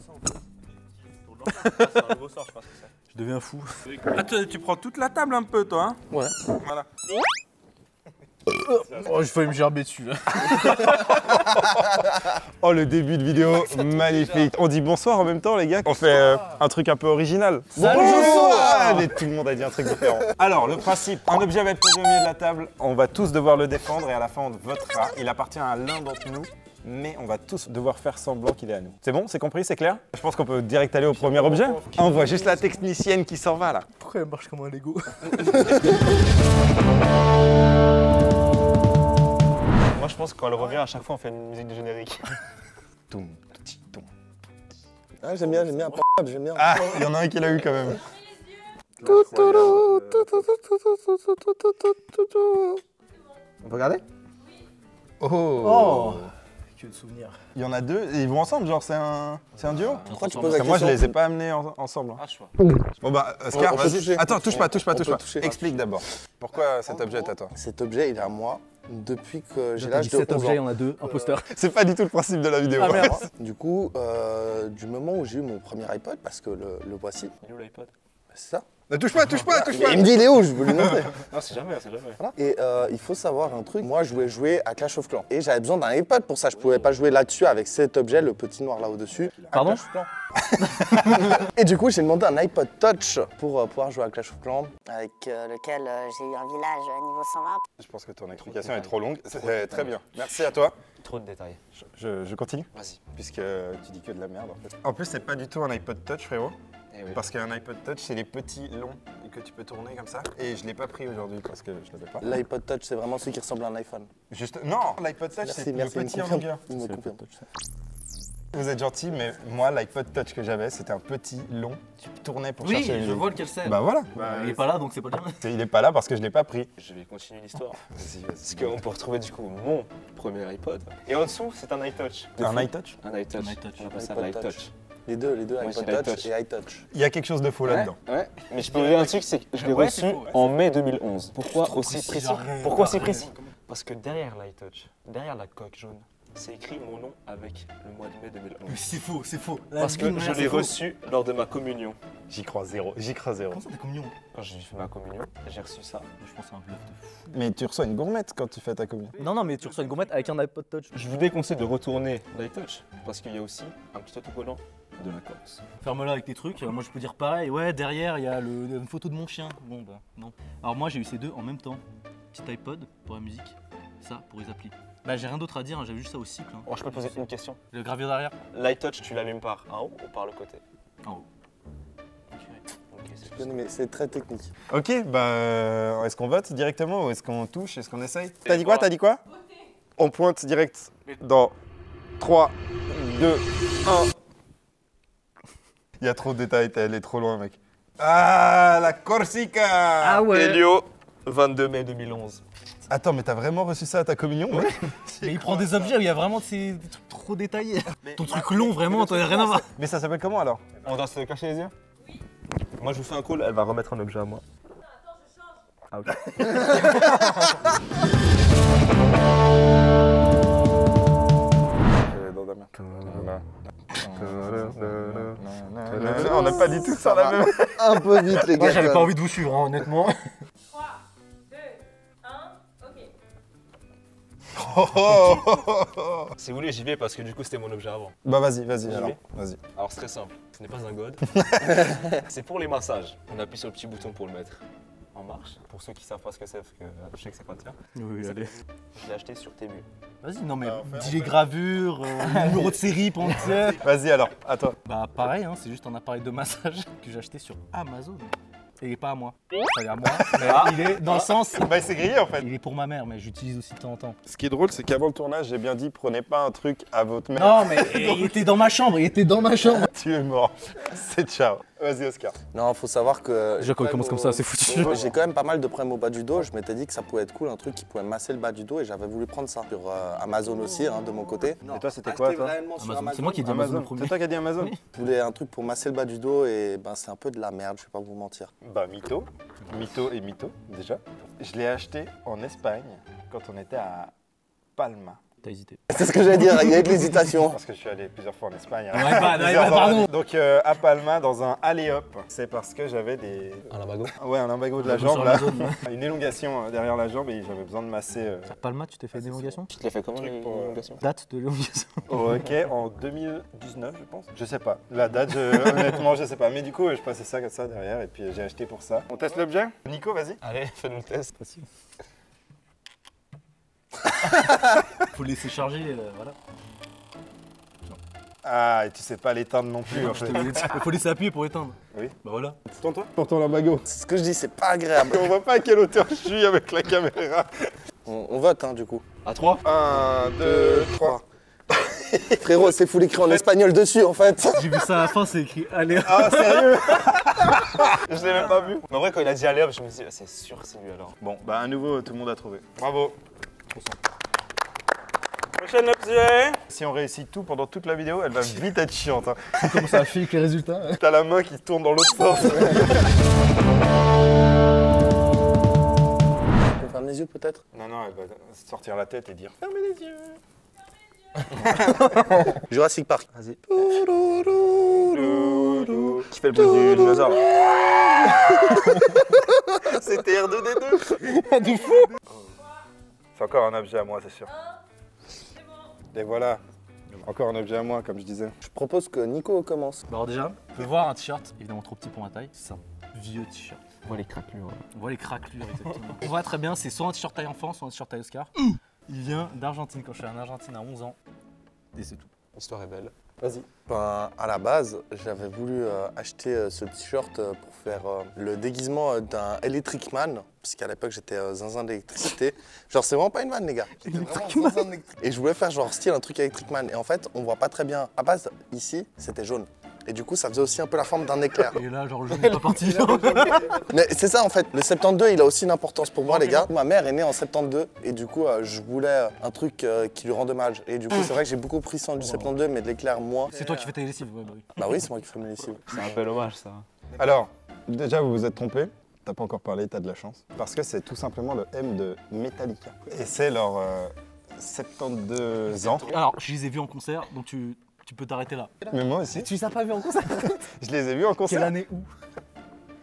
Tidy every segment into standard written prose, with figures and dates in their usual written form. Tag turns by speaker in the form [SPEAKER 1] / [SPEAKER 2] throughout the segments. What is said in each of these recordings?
[SPEAKER 1] ça en fait.
[SPEAKER 2] C'est un nouveau sort, je pense que ça.
[SPEAKER 1] Je deviens fou.
[SPEAKER 3] Ah, tu prends toute la table un peu, toi, hein?
[SPEAKER 1] Ouais.
[SPEAKER 3] Voilà.
[SPEAKER 1] Oh, j'ai failli me gerber dessus là.
[SPEAKER 3] Oh, le début de vidéo, magnifique. On dit bonsoir en même temps, les gars. On fait un truc un peu original. Bonsoir. Mais tout le monde a dit un truc différent. Alors, le principe, un objet va être posé au milieu de la table. On va tous devoir le défendre et à la fin, on votera. Il appartient à l'un d'entre nous, mais on va tous devoir faire semblant qu'il est à nous. C'est bon? C'est compris? C'est clair? Je pense qu'on peut direct aller au premier objet. On voit juste la technicienne qui s'en va, là.
[SPEAKER 1] Pourquoi elle marche comme un Lego?
[SPEAKER 2] Moi, je pense que quand elle revient, à chaque fois, on fait une musique de générique.
[SPEAKER 3] Toum, petit, toum.
[SPEAKER 4] Ah, j'aime bien, j'aime bien.
[SPEAKER 3] Ah, il y en a un qui l'a eu quand même.
[SPEAKER 4] On peut regarder?
[SPEAKER 1] Oh, que de souvenirs.
[SPEAKER 3] Il y en a deux, et ils vont ensemble, genre c'est un duo?
[SPEAKER 4] Pourquoi tu
[SPEAKER 3] Parce
[SPEAKER 4] poses la
[SPEAKER 3] que moi je
[SPEAKER 4] question?
[SPEAKER 3] les ai pas amenés ensemble.
[SPEAKER 2] Ah, je vois.
[SPEAKER 3] Bon bah Oscar,
[SPEAKER 4] On peut
[SPEAKER 3] vas-y.
[SPEAKER 4] toucher.
[SPEAKER 3] Attends, touche pas.
[SPEAKER 4] On peut toucher.
[SPEAKER 3] Explique d'abord. Pourquoi cet objet est à toi?
[SPEAKER 4] Cet objet, il est à moi depuis que j'ai
[SPEAKER 1] T'as
[SPEAKER 4] l'âge
[SPEAKER 1] dit
[SPEAKER 4] de
[SPEAKER 1] 7
[SPEAKER 4] 11
[SPEAKER 1] objets, il y
[SPEAKER 4] ans.
[SPEAKER 1] en a 2, imposteur.
[SPEAKER 3] C'est pas du tout le principe de la vidéo.
[SPEAKER 1] Ah merde.
[SPEAKER 4] Du coup, du moment où j'ai eu mon premier iPod, parce que le voici,
[SPEAKER 2] Il est où l'iPod?
[SPEAKER 4] c'est ça.
[SPEAKER 3] Ne touche pas.
[SPEAKER 4] Il me dit, il est où? Je veux lui montrer.
[SPEAKER 2] Non, c'est jamais, c'est jamais.
[SPEAKER 4] Voilà. Et il faut savoir un truc, moi je voulais jouer à Clash of Clans. Et j'avais besoin d'un iPod pour ça, je pouvais pas jouer là-dessus avec cet objet, le petit noir là au-dessus.
[SPEAKER 1] Pardon?
[SPEAKER 4] À Clash of Clans. Et du coup j'ai demandé un iPod Touch pour pouvoir jouer à Clash of Clans.
[SPEAKER 5] avec lequel j'ai eu un village niveau 120.
[SPEAKER 3] Je pense que ton explication est trop longue. C'est très bien. Merci à toi.
[SPEAKER 2] Trop de détails.
[SPEAKER 3] Je continue?
[SPEAKER 2] Vas-y.
[SPEAKER 3] Puisque tu dis que de la merde en fait. En plus c'est pas du tout un iPod Touch frérot.
[SPEAKER 2] Eh oui.
[SPEAKER 3] Parce qu'un iPod Touch c'est les petits longs que tu peux tourner comme ça. Et je l'ai pas pris aujourd'hui parce que je l'avais pas.
[SPEAKER 4] L'iPod Touch c'est vraiment celui qui ressemble à un iPhone.
[SPEAKER 3] Juste, non, l'iPod Touch c'est le
[SPEAKER 4] il me
[SPEAKER 3] petit en
[SPEAKER 4] confirme.
[SPEAKER 3] longueur.
[SPEAKER 4] Il me confirme.
[SPEAKER 3] Vous êtes gentil, mais moi l'iPod Touch que j'avais c'était un petit long. Tu tournais pour
[SPEAKER 1] Oui,
[SPEAKER 3] chercher les
[SPEAKER 1] je
[SPEAKER 3] musiques.
[SPEAKER 1] vois lequel c'est.
[SPEAKER 3] Bah voilà.
[SPEAKER 1] Il est pas là donc c'est pas bien.
[SPEAKER 3] Il est pas là parce que je l'ai pas pris.
[SPEAKER 2] Je vais continuer l'histoire.
[SPEAKER 3] Vas-y,
[SPEAKER 2] Parce qu'on peut retrouver du coup mon premier iPod. Et en dessous, c'est un iTouch.
[SPEAKER 3] Un iTouch?
[SPEAKER 2] Un iTouch.
[SPEAKER 1] Un iTouch.
[SPEAKER 2] On appelle ça
[SPEAKER 4] iPod
[SPEAKER 2] l'iTouch.
[SPEAKER 4] Touch. Les deux,
[SPEAKER 2] Moi,
[SPEAKER 4] iPod
[SPEAKER 2] j'ai
[SPEAKER 4] Touch
[SPEAKER 2] l'iTouch.
[SPEAKER 4] et iTouch.
[SPEAKER 3] Il y a quelque chose de faux là-dedans.
[SPEAKER 2] Ouais, mais je peux vous dire un truc, c'est que je l'ai
[SPEAKER 1] Ouais,
[SPEAKER 2] reçu
[SPEAKER 1] c'est faux, ouais.
[SPEAKER 2] en mai 2011. Pourquoi aussi
[SPEAKER 1] précis,
[SPEAKER 2] précis?
[SPEAKER 1] arrête,
[SPEAKER 2] Pourquoi si
[SPEAKER 1] arrête.
[SPEAKER 2] précis? Parce que derrière l'iTouch, derrière la coque jaune, c'est écrit mon nom avec le mois de mai 2011.
[SPEAKER 1] C'est faux, c'est faux.
[SPEAKER 2] Parce que je l'ai reçu lors de ma communion.
[SPEAKER 3] J'y crois zéro.
[SPEAKER 1] Comment ça t'es communion?
[SPEAKER 2] Quand j'ai fait ma communion, j'ai reçu ça.
[SPEAKER 1] Je pense que c'est un bluff de fou.
[SPEAKER 3] Mais tu reçois une gourmette quand tu fais ta communion.
[SPEAKER 1] Non, mais tu reçois une gourmette avec un iPod Touch.
[SPEAKER 2] Je vous déconseille de retourner l'iTouch parce qu'il y a aussi un petit autocollant de la Corse.
[SPEAKER 1] Ferme-la avec tes trucs. Moi, je peux dire pareil. Ouais, derrière, il y a une photo de mon chien. Bon, bah, non. Alors, moi, j'ai eu ces deux en même temps. Petit iPod pour la musique, ça pour les applis. Bah, j'ai rien d'autre à dire, j'avais juste ça au cycle.
[SPEAKER 2] Oh, je peux te poser une question.
[SPEAKER 1] Le gravure derrière?
[SPEAKER 2] L'iTouch, tu l'allumes par en haut ou par le côté?
[SPEAKER 1] En haut.
[SPEAKER 2] Ok, c'est
[SPEAKER 4] Mais c'est très technique.
[SPEAKER 3] Ok, bah est-ce qu'on vote directement ou est-ce qu'on touche? Est-ce qu'on essaye? T'as dit
[SPEAKER 2] voilà.
[SPEAKER 3] quoi? On pointe direct dans 3, 2, 1. Il y a trop de détails, elle est trop loin mec. Ah, la Corsica!
[SPEAKER 1] Ah ouais.
[SPEAKER 2] Elio, 22 mai 2011.
[SPEAKER 3] Attends, mais t'as vraiment reçu ça à ta communion? Ouais.
[SPEAKER 1] Mais il prend des objets où il y a vraiment des trucs trop détaillés. Ton truc long, vraiment, t'en as rien à voir.
[SPEAKER 3] Mais ça s'appelle comment alors?
[SPEAKER 2] On doit se cacher les yeux? Oui. Moi, je vous fais un call, elle va remettre un objet à moi. Ah, ok.
[SPEAKER 3] On n'a pas dit tout sur la même.
[SPEAKER 4] Un peu vite les gars.
[SPEAKER 1] Moi, j'avais pas envie de vous suivre, hein, honnêtement.
[SPEAKER 6] 3, 2, 1, ok.
[SPEAKER 2] Si vous voulez, j'y vais parce que du coup, c'était mon objet avant.
[SPEAKER 3] Bah vas-y
[SPEAKER 2] J'y
[SPEAKER 3] alors.
[SPEAKER 2] vais.
[SPEAKER 3] Vas-y.
[SPEAKER 2] Alors, c'est très simple. Ce n'est pas un god. C'est pour les massages. On appuie sur le petit bouton pour le mettre en marche. Pour ceux qui savent pas ce que c'est, parce que je sais que c'est pas le tien.
[SPEAKER 1] Oui, allez.
[SPEAKER 2] Je l'ai acheté sur Temu.
[SPEAKER 1] Vas-y, non, mais dis les gravures, le numéro de série, pour entière.
[SPEAKER 3] Vas-y alors, à toi.
[SPEAKER 1] Bah, pareil, hein, c'est juste un appareil de massage que j'ai acheté sur Amazon. Et il est pas à moi. Enfin, il est à moi, mais il est dans le sens.
[SPEAKER 3] Bah c'est grillé en fait.
[SPEAKER 1] Il est pour ma mère, mais j'utilise aussi de temps en temps.
[SPEAKER 3] Ce qui est drôle, c'est qu'avant le tournage, j'ai bien dit prenez pas un truc à votre mère.
[SPEAKER 1] Non, mais il était dans ma chambre,
[SPEAKER 3] Tu es mort. C'est ciao. Vas-y Oscar.
[SPEAKER 4] Non, faut savoir que.
[SPEAKER 1] Déjà, quand il commence comme ça, c'est foutu.
[SPEAKER 4] J'ai quand même pas mal de problèmes au bas du dos. Je m'étais dit que ça pouvait être cool, un truc qui pouvait masser le bas du dos et j'avais voulu prendre ça. Sur Amazon aussi, hein, de mon côté.
[SPEAKER 3] Et toi, c'était quoi toi?
[SPEAKER 1] Amazon. C'est moi qui ai dit Amazon le
[SPEAKER 3] Amazon.
[SPEAKER 1] premier.
[SPEAKER 3] C'est toi qui as dit Amazon?
[SPEAKER 1] Oui.
[SPEAKER 4] Je voulais un truc pour masser le bas du dos et ben c'est un peu de la merde, je vais pas vous mentir.
[SPEAKER 3] Bah mytho. Mytho et mytho déjà. Je l'ai acheté en Espagne quand on était à Palma.
[SPEAKER 1] T'as hésité.
[SPEAKER 4] C'est ce que j'allais dire, il y a eu de l'hésitation.
[SPEAKER 3] Parce que je suis allé plusieurs fois en Espagne.
[SPEAKER 1] Ouais, bah,
[SPEAKER 3] Plusieurs
[SPEAKER 1] pardon.
[SPEAKER 3] Donc à Palma, dans un alley-hop, c'est parce que j'avais des...
[SPEAKER 2] Un lambago.
[SPEAKER 3] Ouais, un lumbago de la
[SPEAKER 1] Sur
[SPEAKER 3] jambe
[SPEAKER 1] la
[SPEAKER 3] là.
[SPEAKER 1] zone, ouais.
[SPEAKER 3] Une élongation derrière la jambe et j'avais besoin de masser.
[SPEAKER 1] Palma, tu t'es fait d'élongation?
[SPEAKER 2] Tu te l'as fait comment
[SPEAKER 3] Truc
[SPEAKER 2] les
[SPEAKER 3] pour,
[SPEAKER 2] prolongations
[SPEAKER 1] Date de l'élongation.
[SPEAKER 3] Oh, ok, en 2019 je pense. Je sais pas. La date, honnêtement je sais pas. Mais du coup je passais ça comme ça derrière et puis j'ai acheté pour ça. On teste l'objet? Nico, vas-y.
[SPEAKER 2] Allez, fais-nous le test.
[SPEAKER 1] Facile. Faut laisser charger, voilà.
[SPEAKER 3] Ah, et tu sais pas l'éteindre non plus en fait.
[SPEAKER 1] Il faut laisser appuyer pour éteindre.
[SPEAKER 3] Oui.
[SPEAKER 1] Bah voilà.
[SPEAKER 3] Tourne-toi. Pour ton lumbago.
[SPEAKER 4] C'est ce que je dis, c'est pas agréable.
[SPEAKER 3] On voit pas à quelle hauteur je suis avec la caméra.
[SPEAKER 4] On vote, hein, du coup.
[SPEAKER 2] À 3.
[SPEAKER 3] 1, 2, 3.
[SPEAKER 4] Frérot, c'est full écrit en espagnol dessus, en fait.
[SPEAKER 1] J'ai vu ça à la fin, c'est écrit allez.
[SPEAKER 3] Ah, sérieux?
[SPEAKER 2] Je l'ai même pas vu. Mais en vrai, quand il a dit allez hop, je me dis, c'est sûr, c'est lui alors.
[SPEAKER 3] Bon, bah à nouveau, tout le monde a trouvé. Bravo. Prochaine objet. Si on réussit tout pendant toute la vidéo, elle va vite être chiante. Hein.
[SPEAKER 1] Comment ça affiche les résultats?
[SPEAKER 3] T'as la main qui tourne dans l'autre sens.
[SPEAKER 4] On ferme les yeux, peut-être?
[SPEAKER 3] Non, non, elle va sortir la tête et dire fermez les yeux.
[SPEAKER 4] Jurassic Park.
[SPEAKER 3] Vas-y.
[SPEAKER 2] Qui fait le bruit du dinosaure?
[SPEAKER 3] C'était R2D2.
[SPEAKER 1] Du fou.
[SPEAKER 3] C'est encore un objet à moi, c'est sûr. Et voilà. Encore un objet à moi, comme je disais.
[SPEAKER 4] Je propose que Nico commence.
[SPEAKER 1] Bah alors déjà, on peut voir un t-shirt, évidemment trop petit pour ma taille. C'est un vieux t-shirt.
[SPEAKER 2] On voit les craquelures.
[SPEAKER 1] On voit les craquelures exactement. On voit très bien, c'est soit un t-shirt taille enfant, soit un t-shirt taille Oscar. Il vient d'Argentine quand je suis en Argentine à 11 ans. Et c'est tout.
[SPEAKER 2] L'histoire est belle.
[SPEAKER 3] Vas-y.
[SPEAKER 4] Ben, à la base, j'avais voulu acheter ce t-shirt pour faire le déguisement d'un Electric Man, parce qu'à l'époque j'étais zinzin d'électricité. Genre c'est vraiment pas une vanne les gars. J'étais vraiment zinzin d'électricité. Et je voulais faire genre style un truc Electric Man. Et en fait, on voit pas très bien. À base, ici, c'était jaune. Et du coup, ça faisait aussi un peu la forme d'un éclair.
[SPEAKER 1] Et là, genre, le jeu n'est pas parti.
[SPEAKER 4] Mais c'est ça en fait, le 72 il a aussi une importance pour moi les gars. Ma mère est née en 72 et du coup je voulais un truc qui lui rende hommage. Et du coup c'est vrai que j'ai beaucoup pris soin du 72 mais de l'éclair moins.
[SPEAKER 1] C'est toi qui fais tes lessives, ouais, bah oui.
[SPEAKER 4] Bah oui c'est moi qui fais mes lessives.
[SPEAKER 2] C'est un bel hommage ça.
[SPEAKER 3] Alors, déjà, vous vous êtes trompé. T'as pas encore parlé, t'as de la chance. Parce que c'est tout simplement le M de Metallica. Et c'est leur 72 ans.
[SPEAKER 1] Alors, je les ai vus en concert, donc tu peux t'arrêter là.
[SPEAKER 3] Mais moi aussi.
[SPEAKER 1] Tu les as pas vus en concert?
[SPEAKER 3] Je les ai vus en
[SPEAKER 1] Quelle
[SPEAKER 3] concert.
[SPEAKER 1] année où?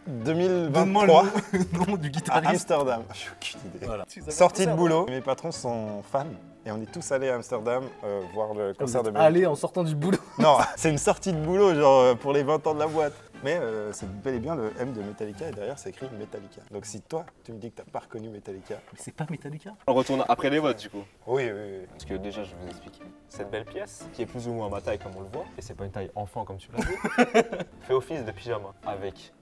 [SPEAKER 3] 2023
[SPEAKER 1] le nom du
[SPEAKER 3] à
[SPEAKER 1] guitariste.
[SPEAKER 3] Amsterdam. J'ai aucune idée.
[SPEAKER 1] Voilà.
[SPEAKER 3] Sortie de boulot. Mes patrons sont fans. Et on est tous allés à Amsterdam voir le concert de Metallica.
[SPEAKER 1] Allez, en sortant du boulot.
[SPEAKER 3] Non, c'est une sortie de boulot, genre pour les 20 ans de la boîte. Mais c'est bel et bien le M de Metallica et derrière c'est écrit Metallica. Donc si toi tu me dis que t'as pas reconnu Metallica.
[SPEAKER 1] Mais c'est pas Metallica.
[SPEAKER 2] On retourne après les votes du coup.
[SPEAKER 3] Oui, oui, oui.
[SPEAKER 2] Parce que déjà, je vais vous expliquer. Cette belle pièce, qui est plus ou moins ma taille comme on le voit, et c'est pas une taille enfant comme tu l'as dit, fait office de pyjama. Avec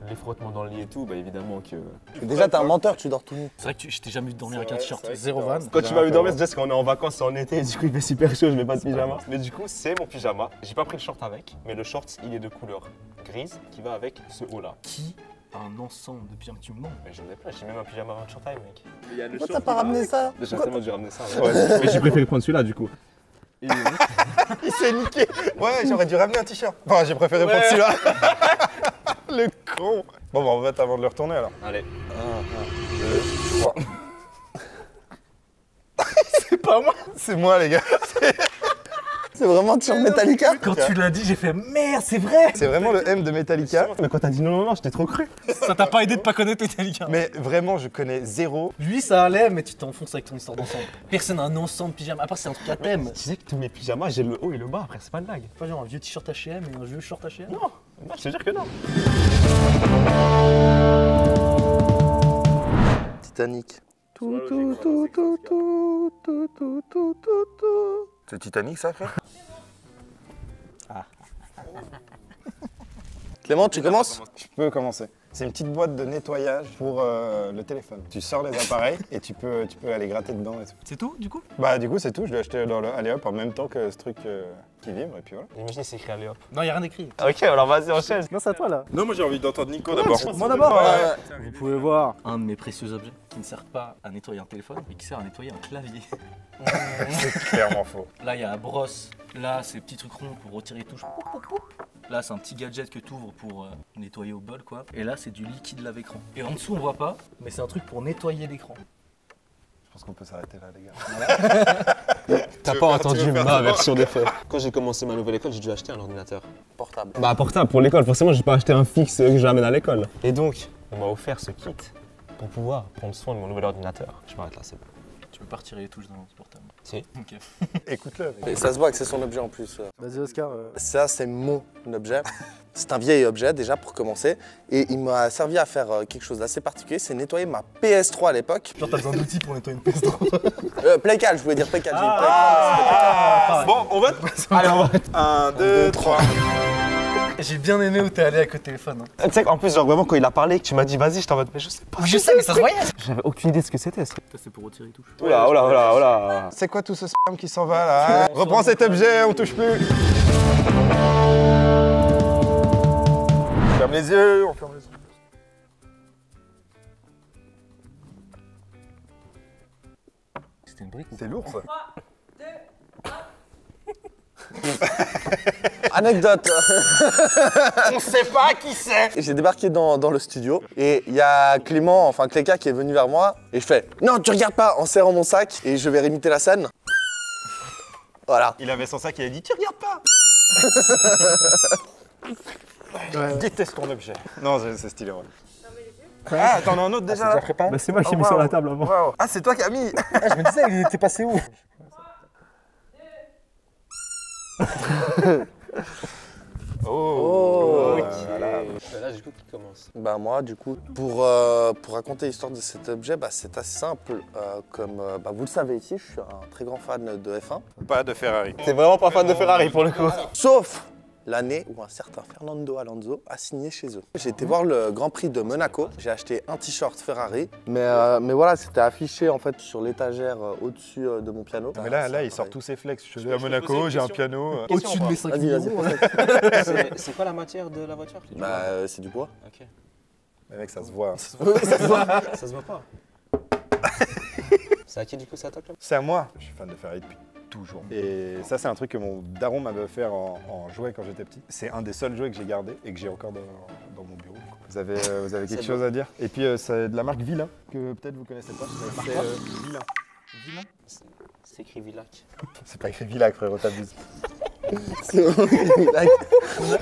[SPEAKER 2] les frottements dans le lit et tout, bah évidemment que...
[SPEAKER 4] Déjà t'es un menteur, tu dors tout nu.
[SPEAKER 1] C'est vrai que je t'ai jamais vu dormir avec un
[SPEAKER 3] vrai,
[SPEAKER 1] t-shirt.
[SPEAKER 3] c'est vrai que
[SPEAKER 1] Zéro
[SPEAKER 3] c'est
[SPEAKER 1] van.
[SPEAKER 3] vrai.
[SPEAKER 2] Quand tu m'as vu dormir, c'est parce qu'on est en vacances, c'est en été, et du coup il fait super chaud, je mets pas de pyjama. Mais du coup, c'est mon pyjama. J'ai pas pris le short avec, mais le short, il est de couleur grise qui va avec ce haut-là.
[SPEAKER 1] Qui a un ensemble de pyjama? Tu me mens.
[SPEAKER 2] Mais j'en ai pas, j'ai même un pyjama avant de short time, mec. Il y a le
[SPEAKER 4] Pourquoi t'as pas ramené ça?
[SPEAKER 2] J'ai certainement dû ramener ça. Ouais. Mais j'ai préféré prendre celui-là du coup.
[SPEAKER 3] Il s'est niqué. Ouais, j'aurais dû ramener un t-shirt. Enfin, j'ai préféré prendre celui-là. Le con. Bon, bah, on va avant de le retourner alors.
[SPEAKER 2] Allez.
[SPEAKER 3] 1, 2, 3.
[SPEAKER 1] C'est pas moi.
[SPEAKER 3] C'est moi, les gars.
[SPEAKER 4] C'est vraiment un t-shirt Metallica?
[SPEAKER 1] Quand tu l'as dit, j'ai fait merde, c'est vrai.
[SPEAKER 3] C'est vraiment le M de Metallica.
[SPEAKER 2] Mais quand t'as dit non, je t'ai trop cru.
[SPEAKER 1] Ça t'a pas aidé de pas connaître Metallica.
[SPEAKER 3] Mais vraiment, je connais zéro.
[SPEAKER 1] Lui, ça allait, mais tu t'enfonces avec ton histoire d'ensemble. Personne n'a un ensemble pyjama. À part, c'est un truc à thème.
[SPEAKER 2] Tu sais que tous mes pyjamas, j'ai le haut et le bas, après c'est pas une blague.
[SPEAKER 1] Pas genre un vieux t-shirt H&M et un vieux short H&M.
[SPEAKER 2] Non, je te jure que non.
[SPEAKER 4] Titanic.
[SPEAKER 3] C'est Titanic, ça, frère?
[SPEAKER 4] Clément, tu commences?
[SPEAKER 3] Je peux commencer. C'est une petite boîte de nettoyage pour le téléphone. Tu sors les appareils et tu peux aller gratter dedans et tout.
[SPEAKER 1] C'est tout, du coup?
[SPEAKER 3] Bah du coup c'est tout, je l'ai acheté dans le Allez Hop en même temps que ce truc qui vibre et puis voilà.
[SPEAKER 2] Imagine c'est écrit allez hop.
[SPEAKER 1] Non, y a rien écrit.
[SPEAKER 2] Ok, alors vas-y, enchaîne.
[SPEAKER 1] Non, c'est à toi là.
[SPEAKER 3] Non moi j'ai envie d'entendre Nico d'abord.
[SPEAKER 1] Moi d'abord.
[SPEAKER 3] Ouais.
[SPEAKER 1] Vous pouvez voir un de mes précieux objets qui ne sert pas à nettoyer un téléphone, mais qui sert à nettoyer un clavier.
[SPEAKER 3] C'est clairement faux.
[SPEAKER 1] Là, il y a la brosse. Là, c'est petits trucs ronds pour retirer les touches. Là, c'est un petit gadget que tu ouvres pour nettoyer au bol, quoi. Et là, c'est du liquide lave-écran. Et en dessous, on voit pas, mais c'est un truc pour nettoyer l'écran.
[SPEAKER 3] pense qu'on peut s'arrêter là, les gars.
[SPEAKER 2] T'as pas entendu ma version des faits. Quand j'ai commencé ma nouvelle école, j'ai dû acheter un ordinateur.
[SPEAKER 4] Portable.
[SPEAKER 2] Bah portable pour l'école, forcément j'ai pas acheté un fixe que j'amène à l'école. Et donc, on m'a offert ce kit pour pouvoir prendre soin de mon nouvel ordinateur. Je m'arrête là, c'est bon.
[SPEAKER 1] Tu peux pas retirer les touches dans ce portable.
[SPEAKER 2] Si.
[SPEAKER 1] Ok.
[SPEAKER 3] Écoute-le.
[SPEAKER 4] Et ça se voit que c'est son objet en plus.
[SPEAKER 1] Vas-y Oscar.
[SPEAKER 4] Ça, c'est mon objet. C'est un vieil objet déjà pour commencer. Et il m'a servi à faire quelque chose d'assez particulier, c'est nettoyer ma PS3 à l'époque.
[SPEAKER 1] Genre t'as besoin d'outils pour nettoyer une PS3.
[SPEAKER 4] Play4, je voulais dire Play4. J'ai une Play 3, mais
[SPEAKER 3] Bon, on vote.
[SPEAKER 2] Allez, on va.
[SPEAKER 3] 1, 2, 3.
[SPEAKER 1] J'ai bien aimé où t'es allé avec le téléphone. Hein.
[SPEAKER 2] Tu sais qu'en plus, genre vraiment, quand il a parlé, que tu m'as dit vas-y, je t'en mais je sais pas.
[SPEAKER 1] Je sais, mais ça se voyait.
[SPEAKER 2] J'avais aucune idée de ce que c'était.
[SPEAKER 1] Ça c'est pour retirer les touches.
[SPEAKER 2] Oula, oula, oula, oula.
[SPEAKER 3] C'est quoi tout ce spam qui s'en va là hein? Reprends cet objet, on touche plus. On ferme les yeux, on ferme les yeux.
[SPEAKER 1] C'était une brique ou
[SPEAKER 3] C'est lourd ça.
[SPEAKER 6] 3, 2,
[SPEAKER 4] Anecdote.
[SPEAKER 3] On sait pas qui c'est.
[SPEAKER 4] J'ai débarqué dans le studio et il y a Clément, enfin Cléka qui est venu vers moi et je fais « Non, tu regardes pas !» en serrant mon sac et je vais réimiter la scène. Voilà.
[SPEAKER 3] Il avait son sac, il a dit tu regardes pas. Je déteste ton objet. Non, c'est stylé, ouais. Ah, t'en as un autre déjà là.
[SPEAKER 2] Bah, c'est moi qui ai mis sur la table avant.
[SPEAKER 3] Wow. Ah, c'est toi qui as mis.
[SPEAKER 1] Je me disais, il était passé où?
[SPEAKER 3] Oh,
[SPEAKER 2] Voilà. Là, du coup, qui commence?
[SPEAKER 4] Bah moi du coup, pour raconter l'histoire de cet objet, bah, c'est assez simple. Comme bah, vous le savez ici, je suis un très grand fan de F1.
[SPEAKER 3] Pas de Ferrari.
[SPEAKER 2] T'es vraiment pas fan de Ferrari pour le coup.
[SPEAKER 4] Sauf l'année où un certain Fernando Alonso a signé chez eux. J'ai été voir le Grand Prix de Monaco, j'ai acheté un t-shirt Ferrari, mais voilà, c'était affiché en fait sur l'étagère au-dessus de mon piano.
[SPEAKER 3] Mais là, il sort tous ses flex. Je suis à Monaco, j'ai un piano.
[SPEAKER 1] Au-dessus de mes 5
[SPEAKER 4] Vas-y,
[SPEAKER 1] millions.
[SPEAKER 4] vas-y.
[SPEAKER 2] C'est quoi la matière de la voiture?
[SPEAKER 4] Bah c'est du bois.
[SPEAKER 2] Ok.
[SPEAKER 3] Mais mec, ça se voit.
[SPEAKER 2] Ça se voit pas. C'est à qui du coup, c'est à toi, Clem?
[SPEAKER 3] C'est à moi. Je suis fan de Ferrari depuis toujours. Et ça, c'est un truc que mon daron m'avait offert en jouet quand j'étais petit. C'est un des seuls jouets que j'ai gardé et que j'ai encore dans mon bureau. Vous avez quelque chose à dire? Et puis, c'est de la marque Villain, que peut-être vous connaissez pas. C'est Villain.
[SPEAKER 1] Villain.
[SPEAKER 2] C'est écrit Villac.
[SPEAKER 3] C'est pas écrit Villac, frérot, t'abuses.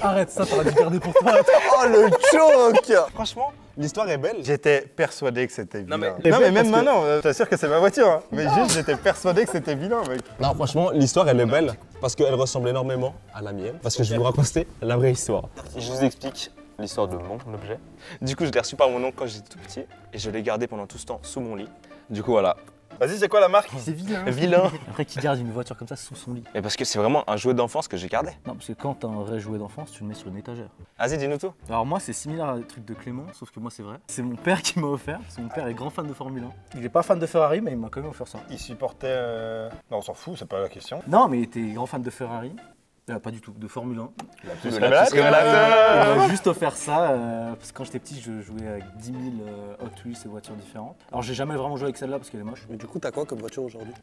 [SPEAKER 1] Arrête ça, t'aurais dû garder pour toi.
[SPEAKER 4] Oh le choc.
[SPEAKER 2] Franchement, l'histoire est belle.
[SPEAKER 3] J'étais persuadé que c'était
[SPEAKER 2] Non,
[SPEAKER 3] Villain.
[SPEAKER 2] mais-
[SPEAKER 3] Non, mais même
[SPEAKER 2] parce que-
[SPEAKER 3] maintenant, je t'assure que c'est ma voiture. Hein. Mais juste, j'étais persuadé que c'était Villain, mec.
[SPEAKER 2] Non, franchement, l'histoire elle est belle parce qu'elle ressemble énormément à la mienne. Parce que je vais vous raconter la vraie histoire. Je vous explique l'histoire de mon objet. Du coup, je l'ai reçu par mon oncle quand j'étais tout petit et je l'ai gardé pendant tout ce temps sous mon lit. Du coup, voilà.
[SPEAKER 3] Vas-y, c'est quoi la marque?
[SPEAKER 1] C'est vilain.
[SPEAKER 2] Vilain.
[SPEAKER 1] Après, qui garde une voiture comme ça sous son lit?
[SPEAKER 2] Et parce que c'est vraiment un jouet d'enfance que j'ai gardé.
[SPEAKER 1] Non, parce que quand t'as un vrai jouet d'enfance, tu le mets sur une étagère.
[SPEAKER 2] Vas-y, dis-nous tout.
[SPEAKER 1] Alors moi, c'est similaire à des trucs de Clément, sauf que moi, c'est vrai. C'est mon père qui m'a offert, parce que mon père est grand fan de Formule 1. Il est pas fan de Ferrari, mais il m'a quand même offert ça.
[SPEAKER 3] Il supportait. Non, on s'en fout, c'est pas la question.
[SPEAKER 1] Non, mais il était grand fan de Ferrari. Pas du tout, de Formule 1.
[SPEAKER 3] Le
[SPEAKER 1] Il m'a juste offert ça, parce que quand j'étais petit, je jouais avec 10 000 Hot Wheels et voitures différentes. Alors j'ai jamais vraiment joué avec celle-là parce qu'elle est moche.
[SPEAKER 4] Mais du coup, t'as quoi comme voiture aujourd'hui?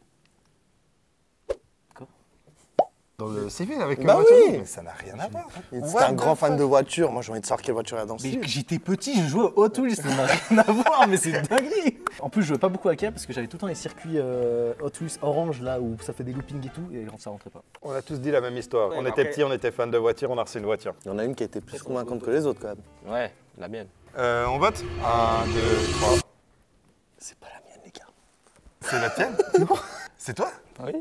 [SPEAKER 3] Dans le CV avec
[SPEAKER 4] Bah
[SPEAKER 3] voiture.
[SPEAKER 4] oui.
[SPEAKER 3] Mais ça n'a rien à voir.
[SPEAKER 4] C'est un grand fan de voiture. Moi, j'ai envie de savoir quelle voiture il y a dans ce
[SPEAKER 1] Mais
[SPEAKER 4] film.
[SPEAKER 1] j'étais petit, je jouais aux Hot Wheels, ça n'a rien à voir, mais c'est dinguerie. En plus, je jouais pas beaucoup avec elle parce que j'avais tout le temps les circuits Hot Wheels orange là où ça fait des loopings et tout, et ça rentrait pas.
[SPEAKER 3] On a tous dit la même histoire. On était petits, on était fans de voiture, on a reçu une voiture.
[SPEAKER 4] Il y en a une qui a été plus convaincante que les autres quand même.
[SPEAKER 2] Ouais, la mienne.
[SPEAKER 3] On vote 1, 2, 3.
[SPEAKER 4] C'est pas la mienne, les gars.
[SPEAKER 3] C'est la tienne? Non. C'est toi?
[SPEAKER 2] Oui.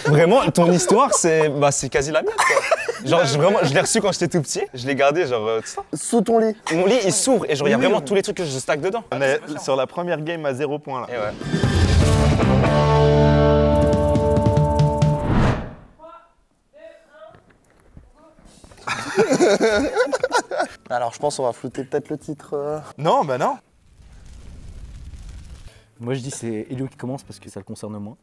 [SPEAKER 2] Vraiment, ton histoire, c'est quasi la mienne, quoi. Genre, je l'ai reçu quand j'étais tout petit. Je l'ai gardé, genre, tout ça.
[SPEAKER 4] Sous ton lit.
[SPEAKER 2] Mon lit, il s'ouvre et genre, il y a vraiment tous les trucs que je stack dedans.
[SPEAKER 3] On est sur la première game à 0 points là.
[SPEAKER 2] Et ouais.
[SPEAKER 6] 3, 2, 1.
[SPEAKER 4] Alors, je pense qu'on va flouter peut-être le titre.
[SPEAKER 3] Non, bah non.
[SPEAKER 1] Moi je dis c'est Elio qui commence parce que ça le concerne moins.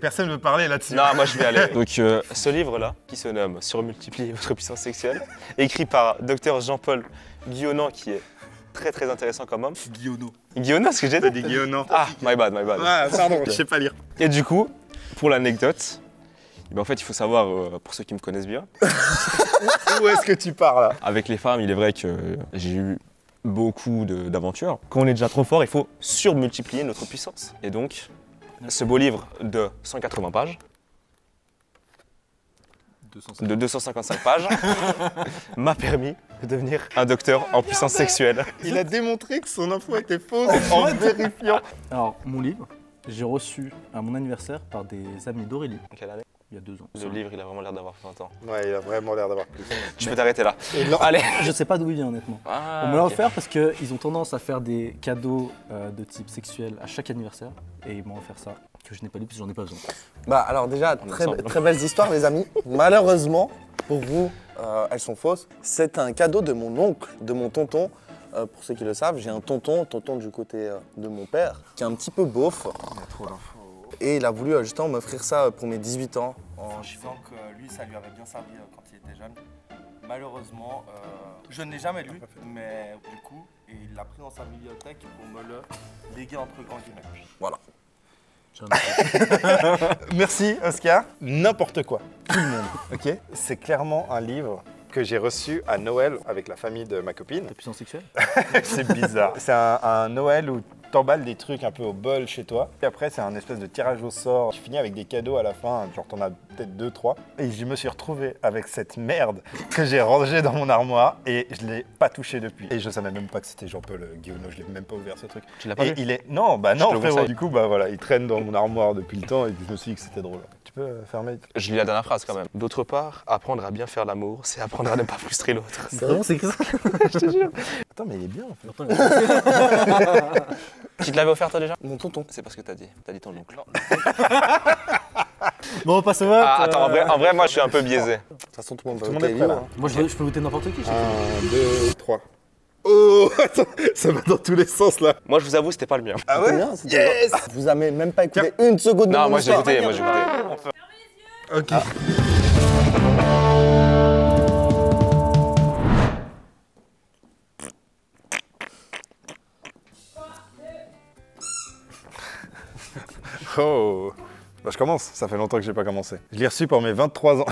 [SPEAKER 3] Personne ne veut parler là-dessus.
[SPEAKER 2] Non, moi je vais aller. Donc, ce livre-là, qui se nomme Surmultiplier votre puissance sexuelle, écrit par Dr Jean-Paul Guillaunan, qui est très très intéressant comme homme.
[SPEAKER 1] Guillaume.
[SPEAKER 2] Guillaunan, ce que j'ai
[SPEAKER 3] T'as
[SPEAKER 2] dit?
[SPEAKER 3] dit Guillaume, non.
[SPEAKER 2] Ah, my bad, my bad.
[SPEAKER 3] Ah, pardon, je sais pas lire.
[SPEAKER 2] Et du coup, pour l'anecdote, en fait, il faut savoir, pour ceux qui me connaissent bien,
[SPEAKER 3] Où est-ce que tu pars là?
[SPEAKER 2] avec les femmes, il est vrai que j'ai eu beaucoup d'aventures. Quand on est déjà trop fort, il faut surmultiplier notre puissance. Et donc, ce beau livre de 180 pages, de 255 pages, m'a permis de devenir un docteur en puissance sexuelle.
[SPEAKER 3] Il a démontré que son info était fausse en vérifiant.
[SPEAKER 1] Alors, mon livre, j'ai reçu à mon anniversaire par des amis d'Aurélie,
[SPEAKER 2] Quelle année?
[SPEAKER 1] il y a 2 ans.
[SPEAKER 2] Le livre, il a vraiment l'air d'avoir 20 ans.
[SPEAKER 3] Ouais, il a vraiment l'air d'avoir plus.
[SPEAKER 2] Tu peux t'arrêter là.
[SPEAKER 3] Et non.
[SPEAKER 2] Allez.
[SPEAKER 1] Je sais pas d'où il vient honnêtement.
[SPEAKER 2] Ah,
[SPEAKER 1] On me l'a
[SPEAKER 2] ok.
[SPEAKER 1] offert parce qu'ils ont tendance à faire des cadeaux de type sexuel à chaque anniversaire. Et ils m'ont offert ça, que je n'ai pas lu parce que j'en ai pas besoin.
[SPEAKER 4] Bah alors déjà,
[SPEAKER 2] ensemble.
[SPEAKER 4] très belles histoires les amis. Malheureusement, pour vous, elles sont fausses. C'est un cadeau de mon oncle, de mon tonton. Pour ceux qui le savent, j'ai un tonton du côté de mon père, qui est un petit peu beauf.
[SPEAKER 3] Il y a trop d'infos.
[SPEAKER 4] Et il a voulu justement m'offrir ça pour mes 18 ans, en disant que lui, ça lui avait bien servi quand il était jeune. Malheureusement, je ne l'ai jamais lu, mais du coup, il l'a pris dans sa bibliothèque pour me le léguer entre grands guillemets. Voilà.
[SPEAKER 3] Merci Oscar. N'importe quoi, tout le monde, ok? C'est clairement un livre que j'ai reçu à Noël avec la famille de ma copine.
[SPEAKER 1] La puissance sexuelle?
[SPEAKER 3] C'est bizarre. C'est un Noël où t'emballes des trucs un peu au bol chez toi. Et après, c'est un espèce de tirage au sort qui finit avec des cadeaux à la fin. Genre, t'en as peut-être 2, 3. Et je me suis retrouvé avec cette merde que j'ai rangée dans mon armoire et je l'ai pas touché depuis. Et je savais même pas que c'était Jean-Paul Guillaume. Je l'ai même pas ouvert ce truc.
[SPEAKER 2] Tu l'as pas
[SPEAKER 3] Et
[SPEAKER 2] vu?
[SPEAKER 3] il est. Non, bah
[SPEAKER 2] Je
[SPEAKER 3] non,
[SPEAKER 2] te le
[SPEAKER 3] frérot.
[SPEAKER 2] conseille.
[SPEAKER 3] Du coup, bah voilà, il traîne dans mon armoire depuis le temps et je me suis dit que c'était drôle. Tu peux fermer?
[SPEAKER 2] Je lis la dernière phrase quand même. D'autre part, apprendre à bien faire l'amour, c'est apprendre à ne pas frustrer l'autre.
[SPEAKER 1] Vraiment, c'est que ça?
[SPEAKER 2] Je te jure.
[SPEAKER 3] Attends, mais il est bien en fait.
[SPEAKER 2] Qui te l'avait offert toi déjà?
[SPEAKER 4] Mon tonton.
[SPEAKER 2] C'est pas ce que t'as dit. T'as dit ton oncle.
[SPEAKER 1] Bon, on passe au vote.
[SPEAKER 2] Ah, attends, en vrai, moi je suis un peu biaisé.
[SPEAKER 4] De toute façon, tout le monde va
[SPEAKER 3] Tout le monde
[SPEAKER 4] voter
[SPEAKER 3] est prêt,
[SPEAKER 4] livre,
[SPEAKER 3] là.
[SPEAKER 4] hein.
[SPEAKER 1] Moi, je peux voter n'importe qui.
[SPEAKER 3] 1, 2, 3. Oh, attends, ça va dans tous les sens là.
[SPEAKER 2] Moi je vous avoue, c'était pas le mien.
[SPEAKER 3] Ah
[SPEAKER 4] C'était bien, c'était bien. Vous avez même pas écouté une seconde de
[SPEAKER 2] Non,
[SPEAKER 4] mon
[SPEAKER 2] moi j'ai
[SPEAKER 4] histoire.
[SPEAKER 2] goûté, moi j'ai goûté.
[SPEAKER 3] Ok. Oh, bah, je commence, ça fait longtemps que j'ai pas commencé. Je l'ai reçu pour mes 23 ans.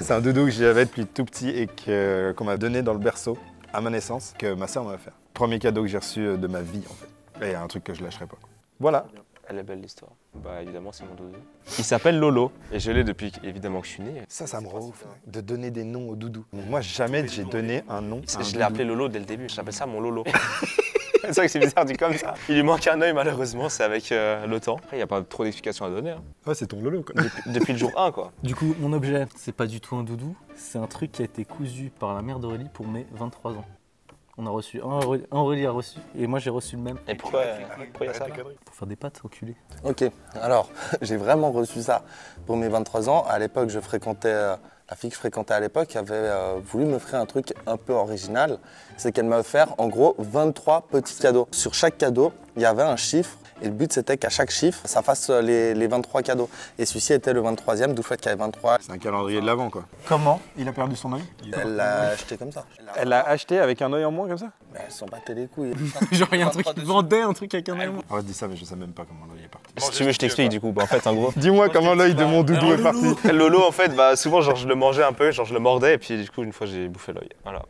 [SPEAKER 3] C'est un doudou que j'avais depuis tout petit et qu'on m'a donné dans le berceau à ma naissance, que ma sœur m'a offert. Premier cadeau que j'ai reçu de ma vie en fait. Et un truc que je lâcherai pas. Voilà.
[SPEAKER 2] Elle est belle l'histoire. Bah évidemment c'est mon doudou. Il s'appelle Lolo et je l'ai depuis évidemment que je suis né.
[SPEAKER 3] Ça me rend ouf, hein, de donner des noms aux doudous. Moi, jamais j'ai donné un nom. à un
[SPEAKER 2] Je l'ai
[SPEAKER 3] doudou.
[SPEAKER 2] appelé Lolo dès le début. J'appelle ça mon Lolo. C'est vrai que c'est bizarre dit comme ça. Il lui manque un œil malheureusement, c'est avec le temps. Après il n'y a pas trop d'explications à donner. Hein.
[SPEAKER 3] Ouais, c'est ton Lolo quoi.
[SPEAKER 2] Depuis le jour 1 quoi.
[SPEAKER 1] Du coup, mon objet, c'est pas du tout un doudou. C'est un truc qui a été cousu par la mère d'Aurélie pour mes 23 ans. On a reçu, Aurélie a reçu, et moi j'ai reçu le même.
[SPEAKER 2] Et pourquoi il y a ça là?
[SPEAKER 1] Pour faire des pâtes, enculé.
[SPEAKER 4] Ok, alors j'ai vraiment reçu ça pour mes 23 ans. À l'époque, je fréquentais, la fille que je fréquentais à l'époque avait voulu m'offrir un truc un peu original. C'est qu'elle m'a offert en gros 23 petits cadeaux. Sur chaque cadeau, il y avait un chiffre. Et le but, c'était qu'à chaque chiffre, ça fasse les 23 cadeaux. Et celui-ci était le 23e, d'où le fait qu'il y avait 23.
[SPEAKER 3] C'est un calendrier de l'avant quoi. Comment il a perdu son œil?
[SPEAKER 4] Elle l'a acheté comme ça.
[SPEAKER 3] Elle l'a acheté avec un œil en moins comme ça?
[SPEAKER 4] Mais elles s'en battaient les couilles.
[SPEAKER 1] Genre, il y a un truc qui vendait un truc avec un œil.
[SPEAKER 3] Ouais, je dis ça, mais je sais même pas comment l'œil est parti.
[SPEAKER 2] Si tu veux je t'explique du coup. Bah, en fait en gros.
[SPEAKER 3] Dis-moi comment l'œil de mon doudou est parti.
[SPEAKER 2] Lolo en fait, bah souvent genre je le mangeais un peu, genre je le mordais et puis du coup une fois j'ai bouffé l'œil. Voilà.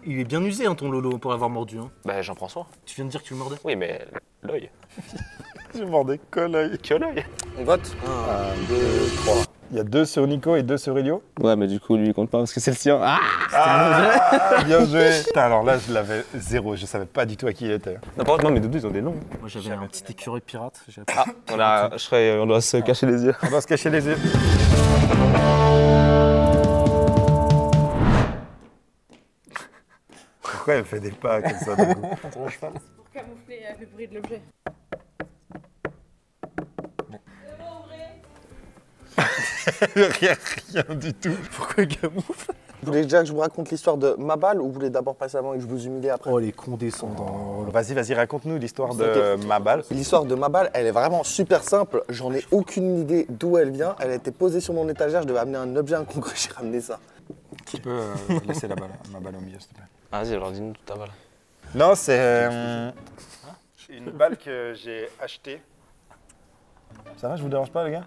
[SPEAKER 1] Il est bien usé, hein, ton Lolo, pour l'avoir mordu. Hein.
[SPEAKER 2] Bah j'en prends soin.
[SPEAKER 1] Tu viens de dire que tu le mordais.
[SPEAKER 2] Oui mais l'œil.
[SPEAKER 3] J'ai mordé que l'œil.
[SPEAKER 2] Que l'œil.
[SPEAKER 4] On vote
[SPEAKER 3] 1, 2, 3. Il y a 2 sur Nico et 2 sur Elio.
[SPEAKER 2] Ouais mais du coup lui il compte pas parce que c'est le sien. Ah
[SPEAKER 3] Bien joué. Putain, alors là, je l'avais zéro. Je savais pas du tout à qui il était.
[SPEAKER 2] N'importe moi mes doudous ils ont des noms.
[SPEAKER 1] Moi j'avais un petit écureuil pirate. J'ai appris.
[SPEAKER 2] On doit se cacher les yeux.
[SPEAKER 3] On va se cacher les yeux. Pourquoi elle fait des pas comme ça du coup?
[SPEAKER 7] Pour camoufler le bruit de l'objet.
[SPEAKER 3] Rien du tout. Pourquoi elle camoufle?
[SPEAKER 4] Vous voulez déjà que je vous raconte l'histoire de ma balle ou vous voulez d'abord passer avant et que je vous humilie après?
[SPEAKER 1] Oh, les condescendants.
[SPEAKER 3] Vas-y, raconte-nous l'histoire de ma balle.
[SPEAKER 4] L'histoire de ma balle, elle est vraiment super simple. J'en ai aucune idée d'où elle vient. Elle a été posée sur mon étagère. Je devais amener un objet incongrue. J'ai ramené ça.
[SPEAKER 3] Tu peux laisser ma balle au milieu, s'il te plaît.
[SPEAKER 2] Vas-y alors dis-nous tout à l'heure.
[SPEAKER 3] Non, c'est une balle que j'ai achetée. Ça va, je vous dérange pas, les gars?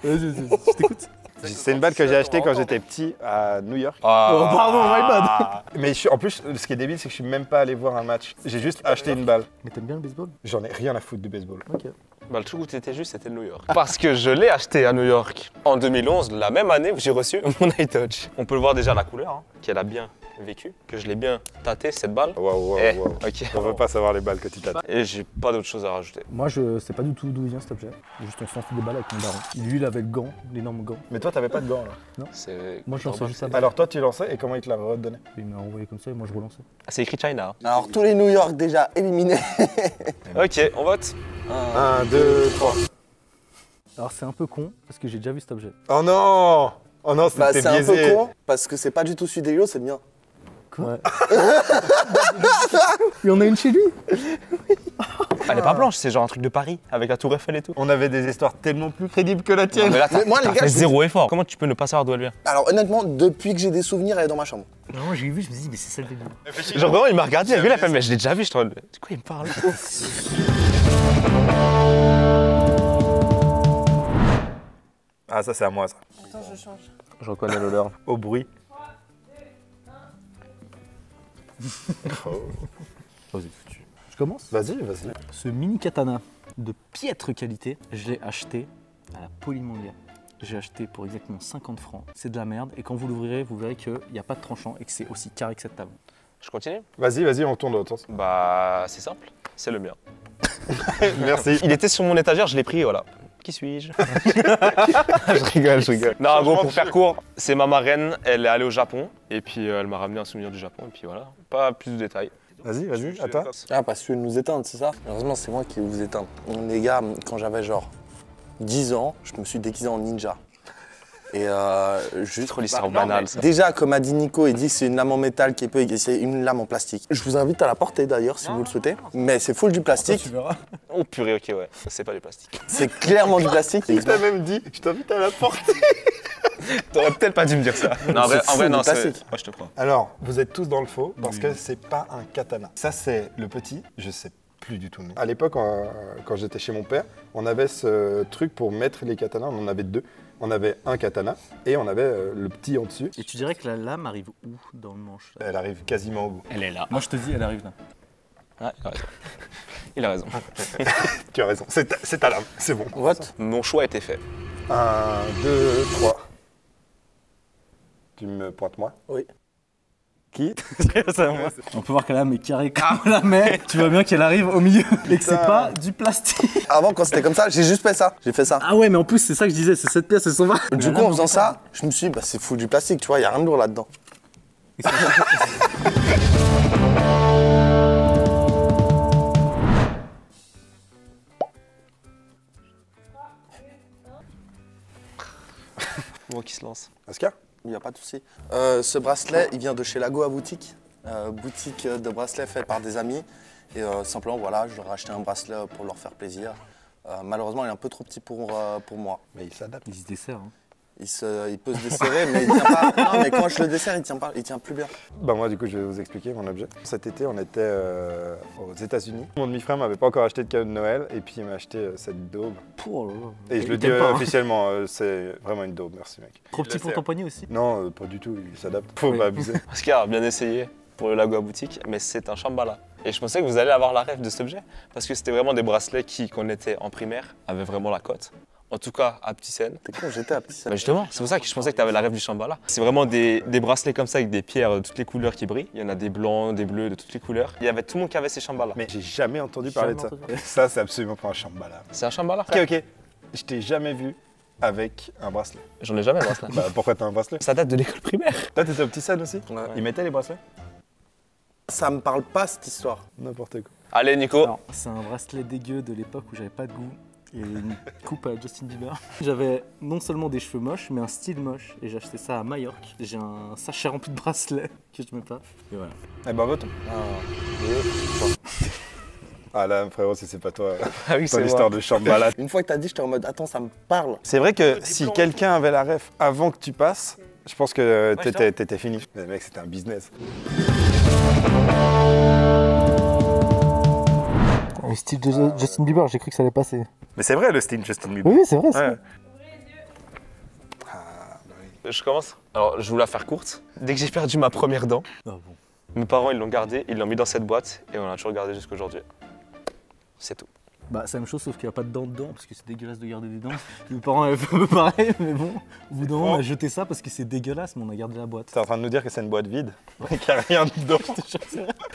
[SPEAKER 1] Vas-y, je t'écoute.
[SPEAKER 3] C'est une balle que j'ai achetée quand j'étais petit à New York.
[SPEAKER 1] Oh, pardon, my bad.
[SPEAKER 3] Mais en plus, ce qui est débile, c'est que je suis même pas allé voir un match. J'ai juste acheté une balle.
[SPEAKER 1] Mais t'aimes bien le baseball?
[SPEAKER 3] J'en ai rien à foutre du baseball.
[SPEAKER 1] Ok.
[SPEAKER 2] Bah, le truc où t'étais juste, c'était New York. Parce que je l'ai acheté à New York en 2011, la même année où j'ai reçu mon iTouch. On peut le voir déjà à la couleur, hein, qu'elle a bien vécu, que je l'ai bien tâté cette balle.
[SPEAKER 3] Waouh,
[SPEAKER 2] Eh,
[SPEAKER 3] waouh.
[SPEAKER 2] ok.
[SPEAKER 3] On veut pas savoir les balles que tu tapes.
[SPEAKER 2] Et j'ai pas d'autre chose à rajouter.
[SPEAKER 1] Moi, je sais pas du tout d'où vient cet objet. Juste, on se lançait des balles avec mon daron. Lui, il avait le gant, l'énorme gant.
[SPEAKER 3] Mais toi, t'avais pas de gants là.
[SPEAKER 2] C'est...
[SPEAKER 1] Moi, je lançais juste ça.
[SPEAKER 3] Alors toi, tu lançais et comment il te l'a redonné?
[SPEAKER 1] Il m'a envoyé comme ça et moi, je relançais.
[SPEAKER 2] Ah, c'est écrit China. Hein.
[SPEAKER 4] Alors, tous les New York déjà éliminés.
[SPEAKER 2] Ok, on vote.
[SPEAKER 3] 1, 2, 3.
[SPEAKER 1] Alors, c'est un peu con parce que j'ai déjà vu cet objet.
[SPEAKER 3] Oh non! Oh non,
[SPEAKER 4] Bah,
[SPEAKER 3] c'était
[SPEAKER 4] c'est un
[SPEAKER 3] biaisé.
[SPEAKER 4] peu con parce que c'est pas du tout celui d'Elio, c'est le mien.
[SPEAKER 1] Quoi? Il y en a une chez lui.
[SPEAKER 2] Elle est pas blanche, c'est genre un truc de Paris, avec la tour Eiffel et tout.
[SPEAKER 3] On avait des histoires tellement plus crédibles que la tienne.
[SPEAKER 2] Mais là,
[SPEAKER 4] Mais moi, les gars,
[SPEAKER 2] fait
[SPEAKER 4] je vous
[SPEAKER 2] zéro effort. Comment tu peux ne pas savoir d'où elle vient?
[SPEAKER 4] Alors, honnêtement, depuis que j'ai des souvenirs, elle est dans ma chambre.
[SPEAKER 1] Non, j'ai vu, je me dis, mais c'est celle de lui.
[SPEAKER 2] Genre vraiment, il m'a regardé, il a vu la femme, mais je l'ai déjà vu, je te de quoi il me parle?
[SPEAKER 3] Ah, ça, c'est à moi, ça.
[SPEAKER 7] Attends, je change.
[SPEAKER 2] Je reconnais l'odeur.
[SPEAKER 3] Au bruit.
[SPEAKER 1] Je commence.
[SPEAKER 3] Vas-y, vas-y.
[SPEAKER 1] Ce mini katana de piètre qualité, je l'ai acheté à la Polymanga. J'ai acheté pour exactement 50 francs. C'est de la merde et quand vous l'ouvrirez, vous verrez qu'il n'y a pas de tranchant et que c'est aussi carré que cette table.
[SPEAKER 2] Je continue?
[SPEAKER 3] Vas-y, on tourne dans l'autre sens.
[SPEAKER 2] Bah, c'est simple, c'est le mien.
[SPEAKER 3] Merci.
[SPEAKER 2] Il était sur mon étagère, je l'ai pris, voilà. Qui suis-je? Je rigole. Non, bon, pour faire court, c'est ma marraine, elle est allée au Japon et puis elle m'a ramené un souvenir du Japon et puis voilà. Pas plus de détails.
[SPEAKER 3] Vas-y, à toi.
[SPEAKER 4] Ah, parce que tu veux nous éteindre, c'est ça? Heureusement, c'est moi qui vais vous éteindre. Les gars, quand j'avais genre 10 ans, je me suis déguisé en ninja. Et juste
[SPEAKER 2] Trop l'histoire banale, ça.
[SPEAKER 4] Déjà, comme a dit Nico, il dit que c'est une lame en métal qui est peu et c'est une lame en plastique. Je vous invite à la porter d'ailleurs si vous le souhaitez. Mais c'est full du plastique.
[SPEAKER 2] Oh purée, ok, ouais. C'est pas du plastique.
[SPEAKER 4] C'est clairement du plastique.
[SPEAKER 3] Il t'a même dit, je t'invite à la porter.
[SPEAKER 2] T'aurais peut-être pas dû me dire ça. Non, en
[SPEAKER 4] C'est
[SPEAKER 2] vrai,
[SPEAKER 4] fou,
[SPEAKER 2] non,
[SPEAKER 4] du
[SPEAKER 2] c'est.
[SPEAKER 4] plastique.
[SPEAKER 2] Moi, je te crois.
[SPEAKER 3] Alors, vous êtes tous dans le faux parce que c'est pas un katana. Ça, c'est le petit, je sais plus du tout le nom. À l'époque, quand j'étais chez mon père, on avait ce truc pour mettre les katanas, on en avait deux. On avait un katana et on avait le petit en dessus.
[SPEAKER 1] Et tu dirais que la lame arrive où dans le manche là?
[SPEAKER 3] Elle arrive quasiment au bout.
[SPEAKER 2] Elle est là.
[SPEAKER 1] Moi je te dis, elle arrive là.
[SPEAKER 2] Ah, il a raison.
[SPEAKER 3] Tu as raison, c'est ta lame, c'est bon.
[SPEAKER 4] What?
[SPEAKER 2] Mon choix a été fait.
[SPEAKER 3] 1, 2, 3. Tu me pointes moi?
[SPEAKER 4] Oui.
[SPEAKER 3] Qui?
[SPEAKER 1] On peut voir que la lame est carrée comme la main. Tu vois bien qu'elle arrive au milieu et que c'est pas du plastique.
[SPEAKER 4] Avant, quand c'était comme ça, j'ai juste fait ça. J'ai fait ça.
[SPEAKER 1] Ah ouais, mais en plus, c'est ça que je disais, c'est cette pièce, elle s'en va.
[SPEAKER 4] Du coup, en faisant ça, je me suis dit, bah, c'est fou du plastique, tu vois, il y a rien de lourd là-dedans.
[SPEAKER 2] Moi qui se lance.
[SPEAKER 3] Oscar?
[SPEAKER 4] Il n'y a pas de souci. Ce bracelet, il vient de chez Lagoa Boutique. Boutique de bracelets fait par des amis. Et simplement, voilà, je leur ai acheté un bracelet pour leur faire plaisir. Malheureusement, il est un peu trop petit pour moi.
[SPEAKER 3] Mais il s'adapte.
[SPEAKER 1] Il se dessert. Hein.
[SPEAKER 4] Il peut se desserrer, mais il tient pas. Non, mais quand je le desserre, il tient plus bien.
[SPEAKER 3] Bah moi du coup je vais vous expliquer mon objet. Cet été on était aux États-Unis. Mon demi-frère m'avait pas encore acheté de cadeau de Noël et puis il m'a acheté cette daube.
[SPEAKER 1] Oh là là.
[SPEAKER 3] Et je le dis
[SPEAKER 1] t'aime pas, hein.
[SPEAKER 3] officiellement, c'est vraiment une daube, merci mec.
[SPEAKER 1] Trop petit pour ton poignet aussi.
[SPEAKER 3] Non, pas du tout, il s'adapte. Faut
[SPEAKER 1] Oui.
[SPEAKER 3] pas abuser.
[SPEAKER 2] Oscar a bien essayé pour le Lagoa Boutique, mais c'est un Shambhala. Et je pensais que vous allez avoir la rêve de cet objet, parce que c'était vraiment des bracelets qui, quand on était en primaire, avaient vraiment la cote. En tout cas, à Petite-Seine.
[SPEAKER 4] T'es con, j'étais à petit.
[SPEAKER 2] Bah justement, c'est pour ça que je pensais que tu avais la rêve du Shambhala. C'est vraiment des bracelets comme ça avec des pierres de toutes les couleurs qui brillent. Il y en a des blancs, des bleus, de toutes les couleurs. Il y avait tout le monde qui avait ces Shambhala.
[SPEAKER 3] Mais j'ai jamais entendu parler de ça.
[SPEAKER 1] Jamais entendu.
[SPEAKER 3] Ça c'est absolument pas un Shambhala.
[SPEAKER 2] C'est un Shambhala.
[SPEAKER 3] Ok. Je t'ai jamais vu avec un bracelet.
[SPEAKER 2] J'en ai jamais un bracelet.
[SPEAKER 3] Bah pourquoi t'as un bracelet?
[SPEAKER 2] Ça date de l'école primaire.
[SPEAKER 3] Toi t'étais au petit Seine aussi?
[SPEAKER 4] Ouais.
[SPEAKER 3] Ils mettaient les bracelets?
[SPEAKER 4] Ça me parle pas cette histoire.
[SPEAKER 3] N'importe quoi.
[SPEAKER 2] Allez Nico.
[SPEAKER 1] Alors, c'est un bracelet dégueu de l'époque où j'avais pas de goût. Et une coupe à Justin Bieber. J'avais non seulement des cheveux moches, mais un style moche. Et j'ai acheté ça à Majorque. J'ai un sachet rempli de bracelets que je mets pas. Et voilà.
[SPEAKER 3] Eh ben votons. 1, 2, 3. Ah là frérot si c'est pas toi,
[SPEAKER 2] Ah oui,
[SPEAKER 3] ton histoire de Shambhala.
[SPEAKER 4] Une fois que t'as dit, j'étais en mode, attends, ça me parle.
[SPEAKER 3] C'est vrai que si quelqu'un avait la ref avant que tu passes, je pense que t'étais fini. Mais mec, c'était un business.
[SPEAKER 1] Le style de Justin Bieber, j'ai cru que ça allait passer.
[SPEAKER 3] Mais c'est vrai le style Justin Bieber.
[SPEAKER 1] Oui, c'est vrai.
[SPEAKER 3] Ouais.
[SPEAKER 2] Je commence. Alors, je voulais la faire courte. Dès que j'ai perdu ma première dent,
[SPEAKER 1] Ah bon.
[SPEAKER 2] mes parents ils l'ont gardé, ils l'ont mis dans cette boîte et on l'a toujours gardé jusqu'à aujourd'hui. C'est tout.
[SPEAKER 1] Bah, c'est la même chose, sauf qu'il n'y a pas de dents dedans, parce que c'est dégueulasse de garder des dents. Mes parents avaient fait un peu pareil, mais bon, au bout d'un moment, on a jeté ça parce que c'est dégueulasse, mais on a gardé la boîte.
[SPEAKER 3] T'es en train de nous dire que c'est une boîte vide et qu'il n'y a rien dedans.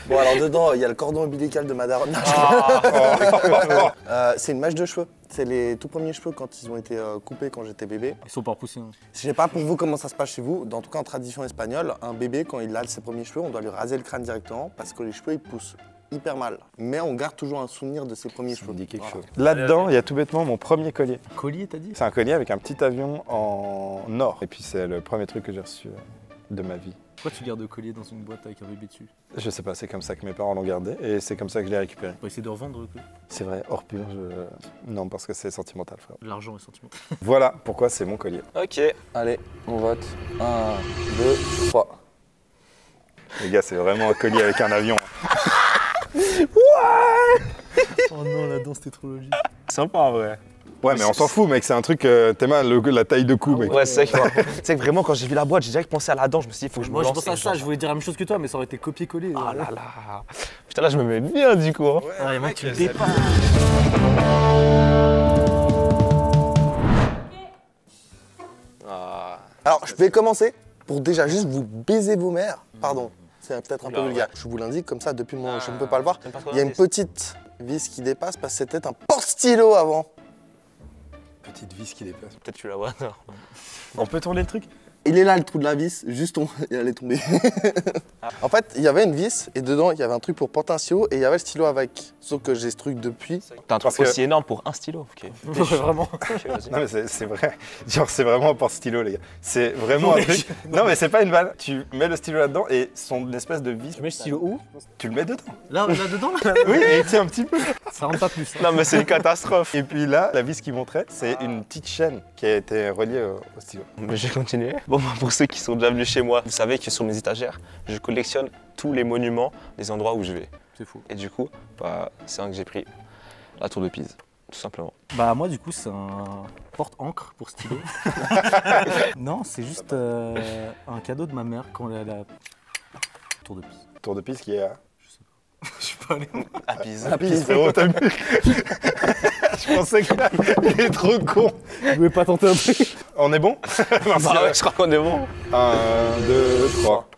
[SPEAKER 4] Bon, alors dedans, il y a le cordon ombilical de Madara. Non, c'est une mèche de cheveux. C'est les tout premiers cheveux quand ils ont été coupés quand j'étais bébé.
[SPEAKER 1] Ils sont pas repoussés. Hein.
[SPEAKER 4] Je sais pas pour vous comment ça se passe chez vous. En tout cas, en tradition espagnole, un bébé, quand il a ses premiers cheveux, on doit lui raser le crâne directement parce que les cheveux, ils poussent hyper mal. Mais on garde toujours un souvenir de ses premiers cheveux.
[SPEAKER 3] Ça me dit quelque
[SPEAKER 4] Voilà.
[SPEAKER 3] chose. Là-dedans, il y a tout bêtement mon premier collier.
[SPEAKER 1] Collier, t'as dit?
[SPEAKER 3] C'est un collier avec un petit avion en or. Et puis c'est le premier truc que j'ai reçu de ma vie.
[SPEAKER 1] Pourquoi tu gardes le collier dans une boîte avec un bébé dessus?
[SPEAKER 3] Je sais pas, c'est comme ça que mes parents l'ont gardé et c'est comme ça que je l'ai récupéré.
[SPEAKER 1] On va essayer de revendre le coup.
[SPEAKER 3] C'est vrai, hors pur, non, parce que c'est sentimental, frère.
[SPEAKER 1] L'argent est sentimental.
[SPEAKER 3] Voilà pourquoi c'est mon collier.
[SPEAKER 2] Ok.
[SPEAKER 4] Allez, on vote. 1, 2, 3.
[SPEAKER 3] Les gars, c'est vraiment un collier avec un avion.
[SPEAKER 1] Oh non, la danse c'était trop logique.
[SPEAKER 2] Sympa en vrai.
[SPEAKER 3] Ouais, mais on s'en fout, mec, c'est un truc, t'es mal, la taille de cou, mec.
[SPEAKER 2] Ouais, c'est vrai que, tu sais que vraiment, quand j'ai vu la boîte, j'ai direct pensé à la dent. Je me suis dit, il faut que je
[SPEAKER 1] Moi
[SPEAKER 2] me
[SPEAKER 1] je
[SPEAKER 2] lance.
[SPEAKER 1] pensais à
[SPEAKER 2] et
[SPEAKER 1] ça,
[SPEAKER 2] je-
[SPEAKER 1] je voulais dire la même chose que toi, mais ça aurait été copier-coller.
[SPEAKER 2] Ah là là. Putain, là, je me mets bien du coup. Hein.
[SPEAKER 1] Ah, et moi tu le dépasses.
[SPEAKER 2] Ah.
[SPEAKER 4] Alors, je vais commencer pour déjà juste vous baiser vos mères. Pardon, c'est peut-être un peu
[SPEAKER 2] Oula,
[SPEAKER 4] vulgaire. Je vous l'indique comme ça, depuis le moment où je ne peux pas le voir.
[SPEAKER 2] J'aime pas trop
[SPEAKER 4] Il y a une
[SPEAKER 2] l'indice.
[SPEAKER 4] petite vis qui dépasse parce que c'était un porte-stylo avant.
[SPEAKER 3] Petite vis qui dépasse.
[SPEAKER 2] Peut-être tu la vois. Non.
[SPEAKER 3] On peut tourner le truc?
[SPEAKER 4] Il est là le trou de la vis, juste et elle est tombée. En fait, il y avait une vis et dedans il y avait un truc pour porter un stylo et il y avait le stylo avec. Sauf que j'ai ce truc depuis.
[SPEAKER 2] T'as un truc
[SPEAKER 3] Parce que-
[SPEAKER 2] aussi énorme pour un stylo. Ok.
[SPEAKER 1] Vraiment.
[SPEAKER 2] Ok, vas-y.
[SPEAKER 3] Non, mais c'est vrai. Genre, c'est vraiment un porte-stylo, les gars. C'est vraiment un truc. Non, mais c'est pas une balle. Tu mets le stylo là-dedans et son espèce de vis,
[SPEAKER 1] Tu mets le stylo où?
[SPEAKER 3] tu le mets dedans.
[SPEAKER 1] Là dedans là.
[SPEAKER 3] Oui, et il tient un petit peu.
[SPEAKER 1] Ça rentre pas plus. Hein.
[SPEAKER 2] Non, mais c'est une catastrophe.
[SPEAKER 3] Et puis là, la vis qui montrait, c'est une petite chaîne qui a été reliée au stylo.
[SPEAKER 2] Mais je vais continuer. Bon, bah, pour ceux qui sont déjà venus chez moi, vous savez que sur mes étagères, je collectionne tous les monuments des endroits où je vais.
[SPEAKER 1] C'est fou.
[SPEAKER 2] Et du coup, bah, c'est un que j'ai pris. La tour de Pise, tout simplement.
[SPEAKER 1] Bah moi du coup c'est un porte-encre pour stylo. Non, c'est juste un cadeau de ma mère quand elle a la tour de Pise.
[SPEAKER 3] Tour de piste qui est à...
[SPEAKER 1] Je suis pas allé.
[SPEAKER 2] À Pise.
[SPEAKER 3] Pise, frérot, t'as vu? Je pensais qu'il est trop con.
[SPEAKER 1] Je voulais pas tenter un truc.
[SPEAKER 3] On est bon?
[SPEAKER 2] Bah ouais, je crois qu'on est bon.
[SPEAKER 3] 1, 2, 3.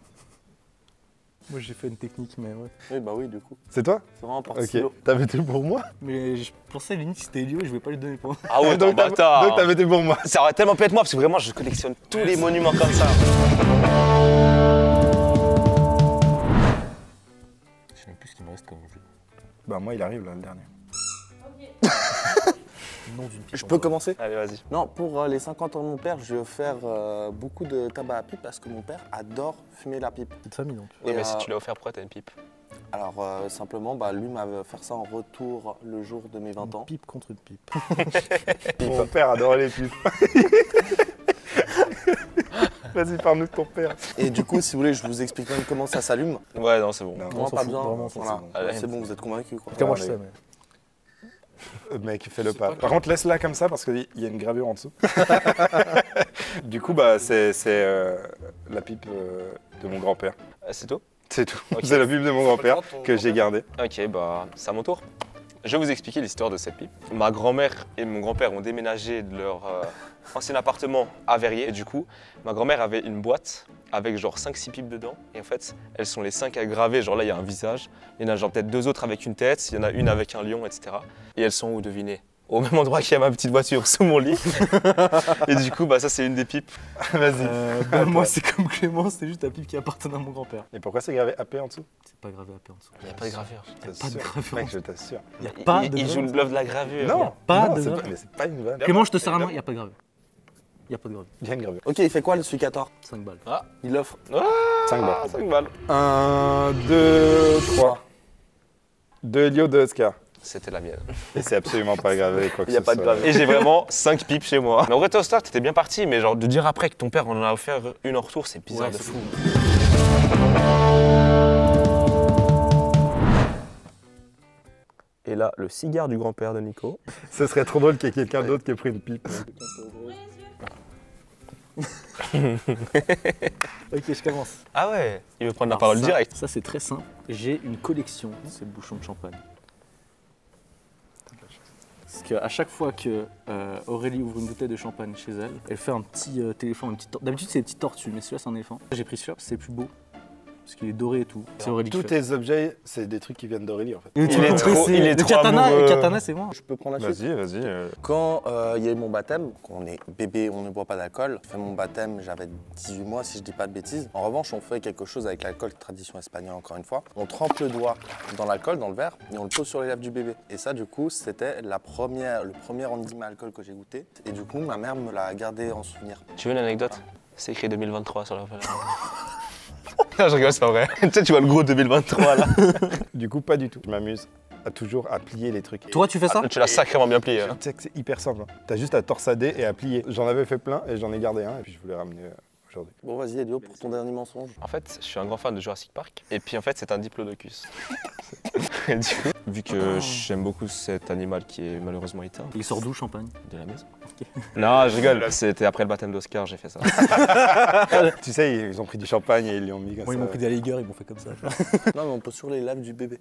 [SPEAKER 1] Moi j'ai fait une technique mais ouais.
[SPEAKER 4] Oui, bah oui, du coup.
[SPEAKER 3] C'est toi?
[SPEAKER 4] C'est vraiment un
[SPEAKER 3] Ok.
[SPEAKER 4] porte-stylo.
[SPEAKER 3] T'avais tout pour moi?
[SPEAKER 1] Mais je pensais limite que c'était Elio et je vais pas lui donner le point.
[SPEAKER 2] Ah ouais,
[SPEAKER 3] donc
[SPEAKER 2] bâtard.
[SPEAKER 3] donc t'avais tout pour moi.
[SPEAKER 2] Ça aurait tellement pu être moi parce que vraiment je collectionne tous les monuments comme ça.
[SPEAKER 1] Je sais même plus ce qu'il me reste comme jeu.
[SPEAKER 3] Bah moi il arrive là, le dernier.
[SPEAKER 1] Nom d'une pipe.
[SPEAKER 4] Je peux commencer?
[SPEAKER 2] Allez, vas-y.
[SPEAKER 4] Non, pour les 50 ans de mon père, je vais faire beaucoup de tabac à pipe parce que mon père adore fumer la pipe.
[SPEAKER 1] Petite famille donc.
[SPEAKER 2] Oui,
[SPEAKER 4] Et,
[SPEAKER 2] mais si tu l'as offert, pourquoi t'as une pipe?
[SPEAKER 4] Alors simplement, bah, lui m'a fait ça en retour le jour de mes 20 ans.
[SPEAKER 1] Pipe contre une pipe.
[SPEAKER 3] Mon père adorait les pipes. Vas-y, parle-nous de ton père.
[SPEAKER 4] Et du coup, si vous voulez, je vous explique même comment ça s'allume.
[SPEAKER 2] Ouais, non, c'est bon.
[SPEAKER 3] Non.
[SPEAKER 4] Moi,
[SPEAKER 1] s'en
[SPEAKER 4] pas
[SPEAKER 1] fout,
[SPEAKER 4] besoin.
[SPEAKER 1] vraiment, ça,
[SPEAKER 4] Voilà.
[SPEAKER 3] c'est bon.
[SPEAKER 2] Allez.
[SPEAKER 4] C'est bon, vous êtes convaincus quoi.
[SPEAKER 1] En tout cas moi je
[SPEAKER 3] allez.
[SPEAKER 1] sais mais.
[SPEAKER 3] Mec, fais-le pas. Par contre, laisse-la comme ça parce qu'il y a une gravure en dessous. Du coup, bah, c'est la pipe de mon grand-père.
[SPEAKER 2] C'est tout?
[SPEAKER 3] C'est tout.
[SPEAKER 2] Ok.
[SPEAKER 3] C'est la pipe de mon grand-père que j'ai gardée.
[SPEAKER 2] Ok, bah, c'est à mon tour. Je vais vous expliquer l'histoire de cette pipe. Ma grand-mère et mon grand-père ont déménagé de leur ancien appartement à Verrières. Et du coup, ma grand-mère avait une boîte avec genre 5-6 pipes dedans. Et en fait, elles sont les 5 à graver. Genre là, il y a un visage. Il y en a genre peut-être 2 autres avec une tête. Il y en a une avec un lion, etc. Et elles sont où, devinez? Au même endroit qu'il y a ma petite voiture, sous mon lit. Et du coup, bah ça, c'est une des pipes.
[SPEAKER 3] Vas-y.
[SPEAKER 1] Moi c'est comme Clément, c'est juste la pipe qui appartenait à mon grand-père.
[SPEAKER 3] Et pourquoi c'est gravé AP en dessous?
[SPEAKER 1] C'est pas gravé à paix en dessous.
[SPEAKER 2] Il n'y a pas de gravure.
[SPEAKER 1] Pas de gravure.
[SPEAKER 3] Mec, je t'assure.
[SPEAKER 1] Il y a pas de
[SPEAKER 2] Il joue le
[SPEAKER 1] gravure.
[SPEAKER 2] bluff de la gravure.
[SPEAKER 3] Non,
[SPEAKER 1] pas
[SPEAKER 3] non,
[SPEAKER 1] de
[SPEAKER 3] c'est
[SPEAKER 1] gravure.
[SPEAKER 3] mais c'est pas une vanne.
[SPEAKER 1] Clément, je te sers un main, il y a pas de gravure. Il y a pas de gravure.
[SPEAKER 3] Il y a une gravure.
[SPEAKER 4] Ok, il fait quoi le celui qui a tort?
[SPEAKER 1] 5 balles.
[SPEAKER 4] Il offre.
[SPEAKER 3] 5 balles.
[SPEAKER 2] 5 balles.
[SPEAKER 3] 1, 2, 3. 2 Elio, 2 Oscar.
[SPEAKER 2] C'était la mienne.
[SPEAKER 3] Et c'est absolument pas gravé quoi que
[SPEAKER 4] Il y a
[SPEAKER 3] ce
[SPEAKER 4] pas de
[SPEAKER 3] soit.
[SPEAKER 4] gravure.
[SPEAKER 2] Et j'ai vraiment 5 pipes chez moi. Mais en vrai, toi, Star, t'étais bien parti, mais genre de dire après que ton père en a offert une en retour, c'est bizarre
[SPEAKER 1] Ouais,
[SPEAKER 2] de
[SPEAKER 1] c'est
[SPEAKER 2] fou. Et là, le cigare du grand-père de Nico.
[SPEAKER 3] Ce serait trop drôle qu'il y ait quelqu'un d'autre qui ait pris une pipe.
[SPEAKER 1] Ok, je commence.
[SPEAKER 2] Ah ouais, il veut prendre la
[SPEAKER 1] Alors
[SPEAKER 2] parole
[SPEAKER 1] ça-
[SPEAKER 2] direct.
[SPEAKER 1] Ça, c'est très simple. J'ai une collection de ces bouchons de champagne. Parce qu'à chaque fois que Aurélie ouvre une bouteille de champagne chez elle, elle fait un petit éléphant, une petite d'habitude c'est des petites tortues, mais celui-là c'est un éléphant. J'ai pris celui-là parce que c'est le plus beau, parce qu'il est doré et tout. C'est Aurélie qui
[SPEAKER 3] Tous
[SPEAKER 1] fait.
[SPEAKER 3] tes objets, c'est des trucs qui viennent d'Aurélie en fait.
[SPEAKER 1] Et tu
[SPEAKER 2] Il est
[SPEAKER 1] comprends,
[SPEAKER 2] trop-
[SPEAKER 1] c'est-
[SPEAKER 2] il est
[SPEAKER 1] le
[SPEAKER 2] trop
[SPEAKER 1] katana,
[SPEAKER 2] amoureux.
[SPEAKER 1] le katana c'est moi.
[SPEAKER 4] Je peux prendre la suite.
[SPEAKER 3] Vas-y.
[SPEAKER 4] Quand il y a eu mon baptême, quand on est bébé, on ne boit pas d'alcool. J'ai fait mon baptême, j'avais 18 mois si je dis pas de bêtises. En revanche, on fait quelque chose avec l'alcool, tradition espagnole encore une fois. On trempe le doigt dans l'alcool, dans le verre, et on le pose sur les lèvres du bébé. Et ça, du coup, c'était le premier enzyme à alcool que j'ai goûté. Et du coup, ma mère me l'a gardé en souvenir.
[SPEAKER 2] Tu veux une anecdote? C'est écrit 2023 sur la feuille. Non, je rigole, c'est pas vrai. Tu sais, tu vois le gros 2023 là.
[SPEAKER 3] Du coup, pas du tout. Je m'amuse à toujours à plier les trucs.
[SPEAKER 1] Toi tu fais ça?
[SPEAKER 2] Tu l'as sacrément bien plié. Hein.
[SPEAKER 3] Tu sais que c'est hyper simple. Hein. T'as juste à torsader et à plier. J'en avais fait plein et j'en ai gardé un et puis je voulais ramener aujourd'hui.
[SPEAKER 4] Bon, vas-y, Elio, pour ton dernier mensonge.
[SPEAKER 2] En fait, je suis un grand fan de Jurassic Park. Et puis en fait, c'est un diplodocus. Et du coup, vu que j'aime beaucoup cet animal qui est malheureusement éteint.
[SPEAKER 1] Il sort d'où champagne?
[SPEAKER 2] De la maison. Non, je rigole. C'était après le baptême d'Oscar, j'ai fait ça.
[SPEAKER 3] Tu sais, ils ont pris du champagne et ils lui ont mis comme
[SPEAKER 1] Moi ils
[SPEAKER 3] ça.
[SPEAKER 1] m'ont pris des Liger, ils m'ont fait comme ça.
[SPEAKER 4] Non, mais on pose sur les lèvres du bébé.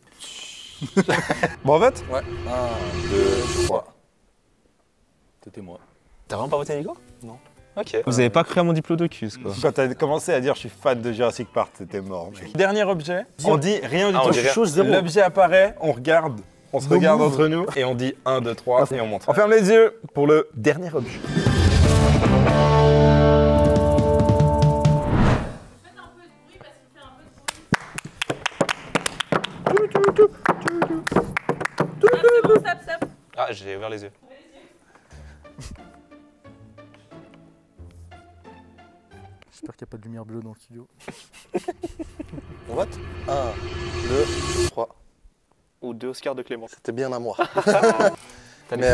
[SPEAKER 3] Bon, en fait,
[SPEAKER 4] Ouais. 1, 2, 3.
[SPEAKER 1] C'était moi.
[SPEAKER 2] T'as vraiment pas voté Nico?
[SPEAKER 4] Non.
[SPEAKER 2] Ok. Vous avez pas cru à mon diplodocus quoi.
[SPEAKER 3] quand t'as commencé à dire je suis fan de Jurassic Park, c'était mort. Mec. Dernier objet, on dit rien du
[SPEAKER 2] Ah, on
[SPEAKER 3] tout.
[SPEAKER 2] dit rien.
[SPEAKER 1] Chose zéro.
[SPEAKER 3] L'objet apparaît, on regarde, on se
[SPEAKER 1] No
[SPEAKER 3] regarde
[SPEAKER 1] move.
[SPEAKER 3] entre nous et on dit 1, 2, 3 et on monte. On ferme les yeux pour le dernier objet.
[SPEAKER 7] Faites un peu de bruit parce qu'il fait un peu de bruit. Ah, c'est bon, stop, stop.
[SPEAKER 2] Ah, j'ai ouvert les yeux.
[SPEAKER 1] J'espère qu'il n'y a pas de lumière bleue dans le studio.
[SPEAKER 4] On vote 1, 2, 3.
[SPEAKER 2] Ou 2 Oscars de Clément.
[SPEAKER 4] C'était bien à moi.
[SPEAKER 2] T'as
[SPEAKER 4] Mais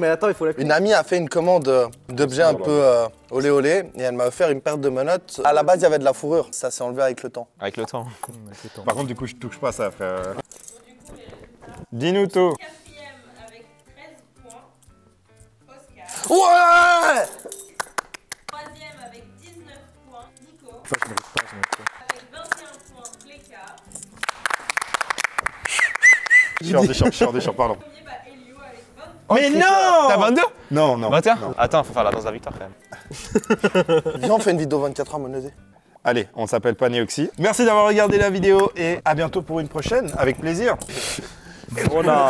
[SPEAKER 1] attends, il faut la
[SPEAKER 4] une amie a fait une commande d'objets un peu olé olé et elle m'a offert une paire de menottes. À la base, il y avait de la fourrure. Ça s'est enlevé avec le temps.
[SPEAKER 2] Avec le temps.
[SPEAKER 3] Par contre, du coup, je touche pas ça, frère. Dis-nous tout.
[SPEAKER 7] Quatrième avec 13 points, Oscar.
[SPEAKER 4] Ouais!
[SPEAKER 7] Troisième avec 19 points, Nico.
[SPEAKER 1] Enfin, je mérite pas, je mérite pas.
[SPEAKER 7] Avec 21 points, Cléka.
[SPEAKER 3] Je suis hors des champs, pardon.
[SPEAKER 7] Premier, bah, Elio avec 20 points.
[SPEAKER 3] Mais non!
[SPEAKER 2] T'as 22?
[SPEAKER 3] Non, non.
[SPEAKER 2] 21?
[SPEAKER 3] non.
[SPEAKER 2] Attends, faut faire la danse de la victoire quand même.
[SPEAKER 4] Viens, on fait une vidéo 24 heures monétisée.
[SPEAKER 3] Allez, on s'appelle Panéoxy. Merci d'avoir regardé la vidéo et à bientôt pour une prochaine, avec plaisir. Grenade.